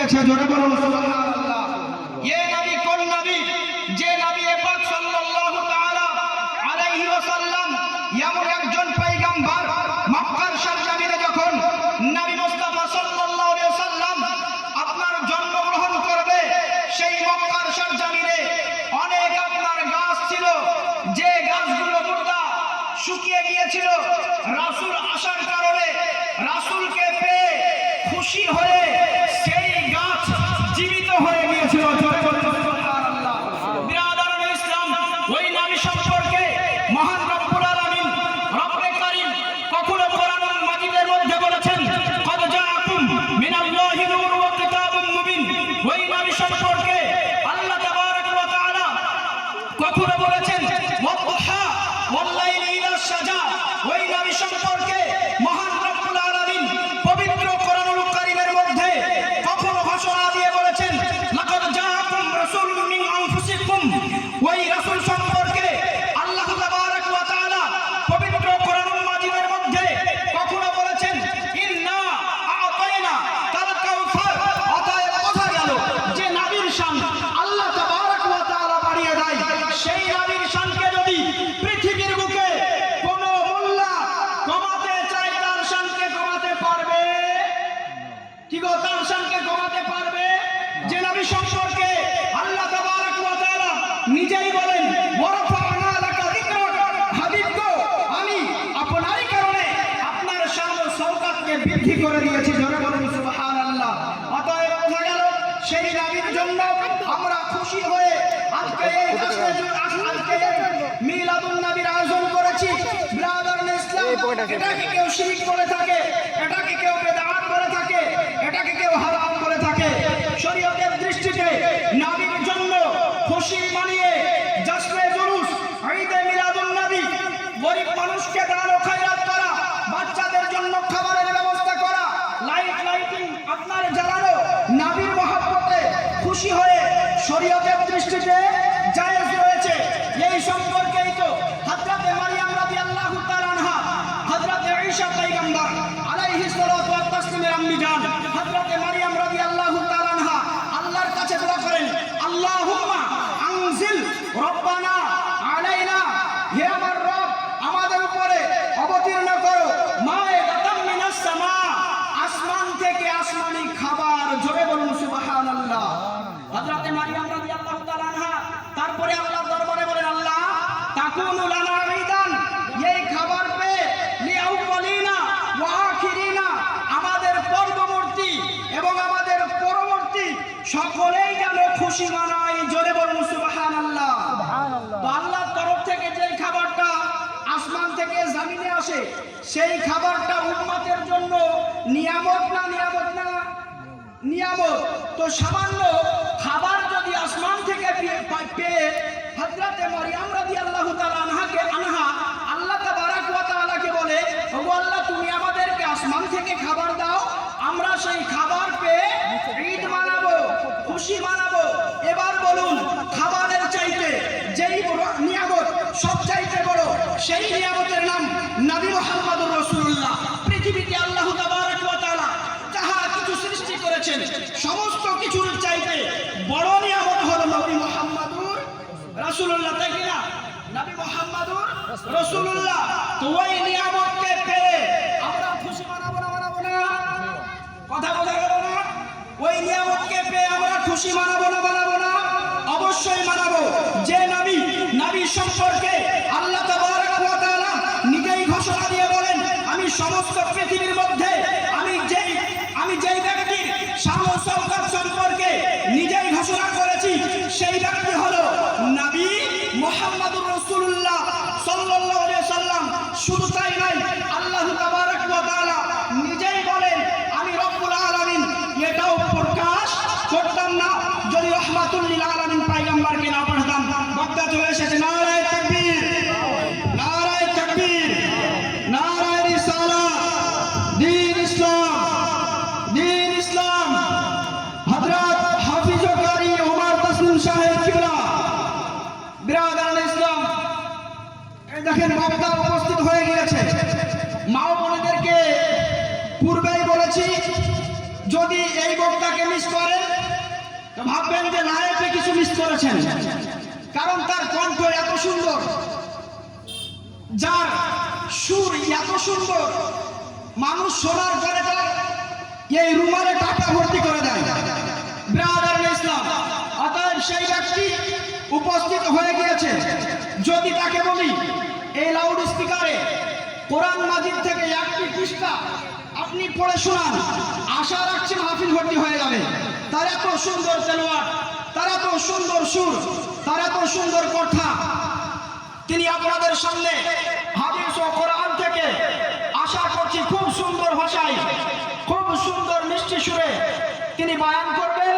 দিয়েছে। জোরে বলুন সুবহানাল্লাহ। এ নবী কোন নবী? যে নবী পাক সাল্লাল্লাহু তাআলা আলাইহি ওয়াসাল্লাম এমন একজন পয়গম্বর মক্কার সরজমিনে যখন নবী মুস্তাফা সাল্লাল্লাহু আলাইহি ওয়াসাল্লাম আপনার জন্মগ্রহণ করবে, সেই মক্কার সরজমিনে অনেক আপনার গাছ ছিল, যে গাছগুলো মুর্দা শুকিয়ে গিয়েছিল। রাসূল আসার কারণে রাসূলকে পেয়ে খুশি হয়ে সেই গাছ জীবিত হয়ে গিয়েছিল। জোরে বলুন সুবহানাল্লাহ। বিরাদরানে ইসলাম, ওই নবী সম্পর্কে মহান রব্বুল আলামিন রব্বে কারীম কখনো কোরআনুল মাজিদের মধ্যে বলেছেন কদ জাআকুম মিনাল্লাহি নূরুন ওয়া কিতাবুম মুবিন। ওই নবী সম্পর্কে আল্লাহ তাবারক ওয়া তাআলা কখনো বলেছেন ওয়াদুহা ওয়াল্লাইলি ইযা সাজা। ওই নবী সম্পর্কে মহান রব্বুল আলামিন পবিত্র কোরআনুল কারীমের মধ্যে কখনো ঘোষণা দিয়ে বলেছেন লাকাদ জাআকুম রাসূলুম মিন আনফুসিকুম। ওই রাসূল সম্পর্কে আল্লাহ তাবারক ওয়া তাআলা পবিত্র কোরআনুল মাজিদের মধ্যে কখনো বলেছেন ইন্না আ'তাইনা কাল কাউসার। অতএব বোঝা গেল যে নবীর শান আল্লাহ তাবারক ওয়া তাআলা বাড়িয়ে দেয়। সেই নবীর শানকে যদি পৃথিবীর বুকে কোন মোল্লা কমাতে চায়, তার শানকে কমাতে পারবে কি গো? তার শানকে কমাতে পারবে? যে নবী সম্পর্কে আল্লাহ তাবারক ওয়া তাআলা নিজেই বলেন ওয়ারাফা'না লাকা যিকরাক। হাবিব গো, আমি আপনারই কারণে আপনার শান ও শওকতকে বৃদ্ধি করে দিয়েছি। জোরে বলুন সুবহানাল্লাহ। অতএব বোঝা গেল সেই নবীর জন্য আমরা খুশি হয়ে আজকে এই মিলাদুন নবীর আয়োজন করেছি। ব্রাদারনে ইসলাম, এটাকে কেউ শিরক বলে থাকে, এটাকে কেউ বেদাত বলে থাকে, এটাকে কেউ হারাম বলে থাকে। শরীয়তের দৃষ্টিতে নবীর জন্য খুশি মানিয়ে জশ্নে জুলুস, ঈদে মিলাদুন নবী, গরিব মানুষকে দান ও খয়রাত করা, বাচ্চাদের জন্য খাবারের ব্যবস্থা করা, লাইটিং আপনার জ্বালানো, নবীর মহব্বতে খুশি হয়ে শরীয়তের দৃষ্টিতে জায়েজ রয়েছে। এই সম্পর্কেই তো হযরতে মারইয়াম রাদিয়াল্লাহু তাআলা আনহা, হযরতে ঈসা পয়গম্বর আলাইহিস সালাতু ওয়াত তাসলিমের আম্মি জান হযরতে মারইয়াম রাদিয়াল্লাহু তাআলা আনহা আল্লাহর কাছে দোয়া করেন, আল্লাহুম্মা আনজিল রব্বানা আলাইনা। হে আমার রব, আমাদের উপরে অবতীর্ণ করো মায়েদাতাম মিনাস সামা, আসমান থেকে আসমানি খাবার। জোরে বলুন সুবহানাল্লাহ। হযরতে মারইয়াম রাদিয়াল্লাহু তাআলা আনহা তারপরে আল্লাহর দরবারে বলেন, আল্লাহ তাকুনু লানা ঈদান। এই খাবার পেয়ে লিআউয়ালিনা ওয়া আখিরিনা, আমাদের পূর্ববর্তী এবং আমাদের পরবর্তী সকলেই যেন খুশি মানায়। জোরে বলুন সুবহানাল্লাহ। তো আল্লাহর তরফ থেকে যে খাবারটা আসমান থেকে জমিনে আসে, সেই খাবারটা উম্মতের জন্য নিয়ামত না নিয়ামত। তো সামান্য খাবার যদি আসমান থেকে পেয়ে হযরতে মারইয়াম রাদিয়াল্লাহু তাআলা আনহা আল্লাহ তাবারক ওয়া তাআলাকে বলে, ওগো আল্লাহ, তুমি আমাদেরকে আসমান থেকে খাবার দাও, আমরা সেই খাবার পেয়ে ঈদ মানাবো, খুশি মানাবো। এবার বলুন, খাবারের চাইতে যেই নিয়ামত সবচাইতে বড়, সেই নিয়ামতের নাম নবী মুহাম্মদুর রাসূলুল্লাহ। পৃথিবীতে আল্লাহ তাবারক ওয়া তাআলা যাহা কিছু সৃষ্টি করেছেন, সমস্ত কিছুর চাইতে বড় নিয়ামত হলো নবী মুহাম্মদুর রাসূলুল্লাহ, তাই কি না? নবী মুহাম্মদুর রাসূলুল্লাহ। তো ওই নিয়ামতকে পেয়ে আমরা খুশি মানাবো না? কথা বোঝা গেল না? ওই নিয়ামতকে পেয়ে আমরা খুশি মানাবো না? অবশ্যই মানাবো। যে নবী সম্পর্কে আল্লাহ তাবারক ওয়া তাআলা নিজেই ঘোষণা দিয়ে বলেন, আমি সমস্ত পৃথিবীর মধ্যে আমি যেই ব্যক্তির শান ও শওকত সম্পর্কে নিজেই ঘোষণা করেছি, সেই ব্যক্তি হলো নবী মুহাম্মদুর রাসূলুল্লাহ সাল্লাল্লাহু আলাইহি সাল্লাম। শুধু তাই নয়, আল্লাহ তাবারক ওয়া তাআলা নিজেই বলেন, আমি রব্বুল আলামিন এটাও প্রকাশ করতাম না যদি রাহমাতুল লিল আলামিন পয়গম্বরকে না পাঠাতাম। বক্তা চলে এসেছে, নারায়ে তাকবীর, নারায়ে তাকবীর, নারায়ে রিসালাত, দ্বীন ইসলাম। হযরত হাফিজ কারি ওমর তাসলিম সাহেব কিবলা। বিরাদরানে ইসলাম, এই দেখেন বক্তা উপস্থিত হয়ে গিয়েছে। মা বোনেদেরকে পূর্বেই বলেছি যদি এই বক্তাকে মিস করেন তো ভাববেন যে লাইফে কিছু মিস করেছেন, কারণ তার কণ্ঠ এত সুন্দর, যার সুর এত সুন্দর, মানুষ শোনার পরে তার এই রুমালে টাকা ভর্তি করে দেয়। ব্রাদার ইসলাম, অতএব সেই ব্যক্তি উপস্থিত হয়ে গিয়েছে। যদি তাকে বলি এই লাউড স্পিকারে কোরআন মাজিদ থেকে একটি পৃষ্ঠা আপনি পড়ে শোনান, আশা রাখছি মাহফিল ভর্তি হয়ে যাবে। তার এত সুন্দর তেলাওয়াত, তার এত সুন্দর সুর, তার এত সুন্দর কথা, তিনি আপনাদের সামনে হাদিস ও কোরআন থেকে আশা করছি খুব সুন্দর ভাষায়, খুব সুন্দর মিষ্টি সুরে তিনি বয়ান করবেন।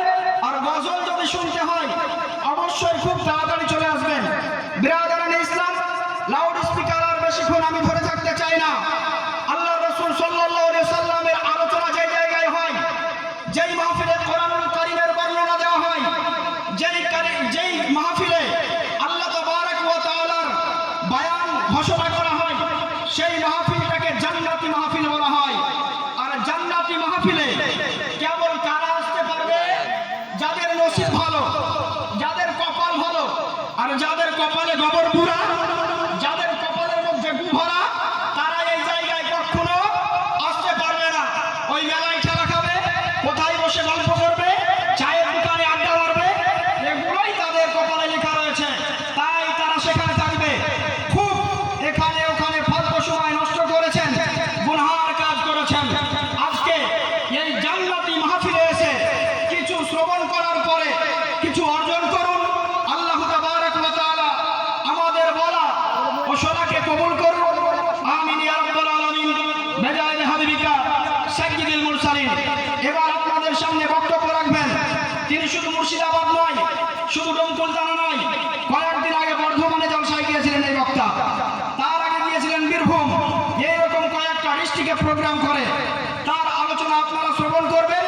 আর গজল যদি শুনতে হয় অবশ্যই খুব তাড়াতাড়ি চলে আসবেন। বিরাদারান ইসলাম, লাউড স্পিকার আর বেশিক্ষণ আমি ধরে থাকতে চাই না। আল্লাহ রাসূল সাল্লাল্লাহু আলাইহি সাল্লামের আলোচনা যে জায়গায় হয়, যেই মাহফিলে কোরআনুল কারীমের বর্ণনা দেওয়া হয়, যেই মাহফিলে আল্লাহ তাবারক ওয়া তাআলার বয়ান ঘোষণা করা হয়, সেই মাহফিলটাকে জান্নাতি মাহফিল বলা হয়। আর জান্নাতি মাহফিলে কেবল কারা আসতে পারবে? যাদের নসিব ভালো, যাদের কপাল ভালো। আর যাদের কপালে গোবর পুরা, যাদের কপালের মধ্যে গু ভরা, তারা এই জায়গায় কখনো আসতে পারবে না। ওই মেলায় খেলা খাবে, কোথায় বসে গল্প করবে, চায়ের দোকানে আড্ডা মারবে, এগুলোই তাদের কপালে লেখা রয়েছে। তাই তারা সেখানে থাকবে। খুব এখানে ওখানে ফালতু সময় নষ্ট করেছেন, গুনহার কাজ করেছেন। আজকে এই জান্নাতি মাহফিলে এসে কিছু শ্রবণ করার পরে কিছু অর্জন করুন। আল্লাহ তাবারক ওয়া তাআলা আমাদের বলা ও শোনাকে কবুল করুন। আমিন ইয়া রাব্বাল আলামিন। বিজায় হাবিবিকা সাইয়্যিদুল মুরসালিন। এবার আপনাদের সামনে বক্তব্য রাখবেন তিনি শুধু মুর্শিদাবাদ নয়, শুধু ডোমকলজানা নয়, কয়েকদিন আগে বর্ধমানে জলসায় গিয়েছিলেন এই বক্তা, তার আগে গিয়েছিলেন বীরভূম। এইরকম কয়েকটা ডিস্ট্রিক্টে প্রোগ্রাম করে, তার আলোচনা আপনারা শ্রবণ করবেন।